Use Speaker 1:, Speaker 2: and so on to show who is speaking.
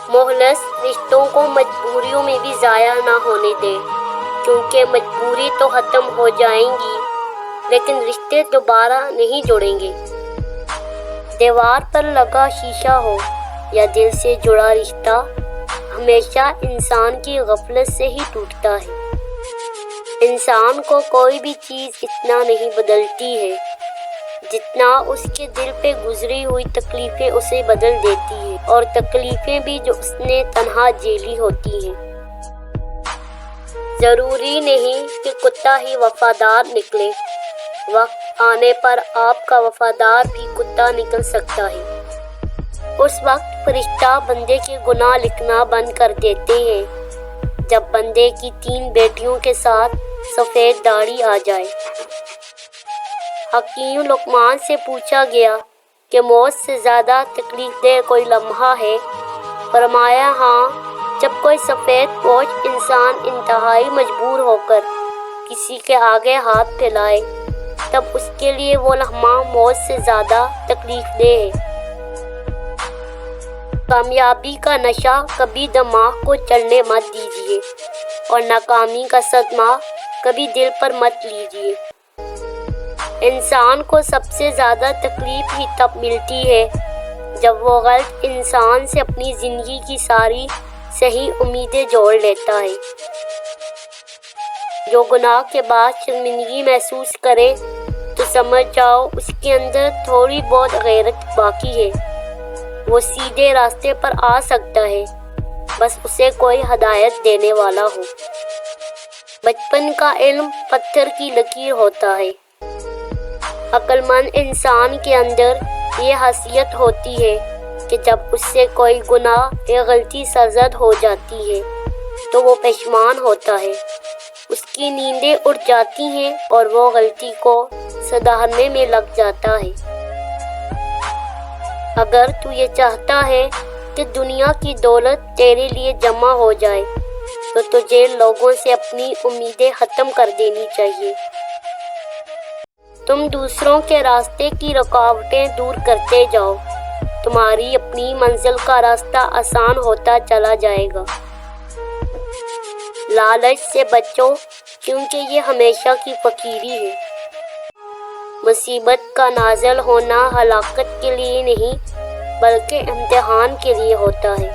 Speaker 1: مخلص رشتوں کو مجبوریوں میں بھی ضائع نہ ہونے دیں، کیونکہ مجبوری تو ختم ہو جائیں گی لیکن رشتے دوبارہ نہیں جڑیں گے۔ دیوار پر لگا شیشہ ہو یا دل سے جڑا رشتہ ہمیشہ انسان کی غفلت سے ہی ٹوٹتا ہے۔ انسان کو کوئی بھی چیز اتنا نہیں بدلتی ہے جتنا اس کے دل پہ گزری ہوئی تکلیفیں اسے بدل دیتی ہیں، اور تکلیفیں بھی جو اس نے تنہا جھیلی ہوتی ہیں۔ ضروری نہیں کہ کتا ہی وفادار نکلے، وقت آنے پر آپ کا وفادار بھی کتا نکل سکتا ہے۔ اس وقت فرشتہ بندے کے گناہ لکھنا بند کر دیتے ہیں جب بندے کی 3 بیٹیوں کے ساتھ سفید داڑھی آ جائے۔ حکیم لقمان سے پوچھا گیا کہ موت سے زیادہ تکلیف دہ کوئی لمحہ ہے؟ فرمایا ہاں، جب کوئی سفید پوش انسان انتہائی مجبور ہو کر کسی کے آگے ہاتھ پھیلائے، تب اس کے لیے وہ لمحہ موت سے زیادہ تکلیف دہ ہے۔ کامیابی کا نشہ کبھی دماغ کو چڑھنے مت دیجیے اور ناکامی کا صدمہ کبھی دل پر مت لیجیے۔ انسان کو سب سے زیادہ تکلیف ہی تب ملتی ہے جب وہ غلط انسان سے اپنی زندگی کی ساری صحیح امیدیں جوڑ لیتا ہے۔ جو گناہ کے بعد شرمندگی محسوس کرے تو سمجھ جاؤ اس کے اندر تھوڑی بہت غیرت باقی ہے۔ وہ سیدھے راستے پر آ سکتا ہے، بس اسے کوئی ہدایت دینے والا ہو۔ بچپن کا علم پتھر کی لکیر ہوتا ہے۔ عقل مند انسان کے اندر یہ حیثیت ہوتی ہے کہ جب اس سے کوئی گناہ یا غلطی سرزد ہو جاتی ہے تو وہ پشیمان ہوتا ہے، اس کی نیندیں اڑ جاتی ہیں اور وہ غلطی کو سدھارنے میں لگ جاتا ہے۔ اگر تو یہ چاہتا ہے کہ دنیا کی دولت تیرے لیے جمع ہو جائے تو تجھے لوگوں سے اپنی امیدیں ختم کر دینی چاہیے۔ تم دوسروں کے راستے کی رکاوٹیں دور کرتے جاؤ، تمہاری اپنی منزل کا راستہ آسان ہوتا چلا جائے گا۔ لالچ سے بچو، کیونکہ یہ ہمیشہ کی فقیری ہے۔ مصیبت کا نازل ہونا ہلاکت کے لیے نہیں بلکہ امتحان کے لیے ہوتا ہے۔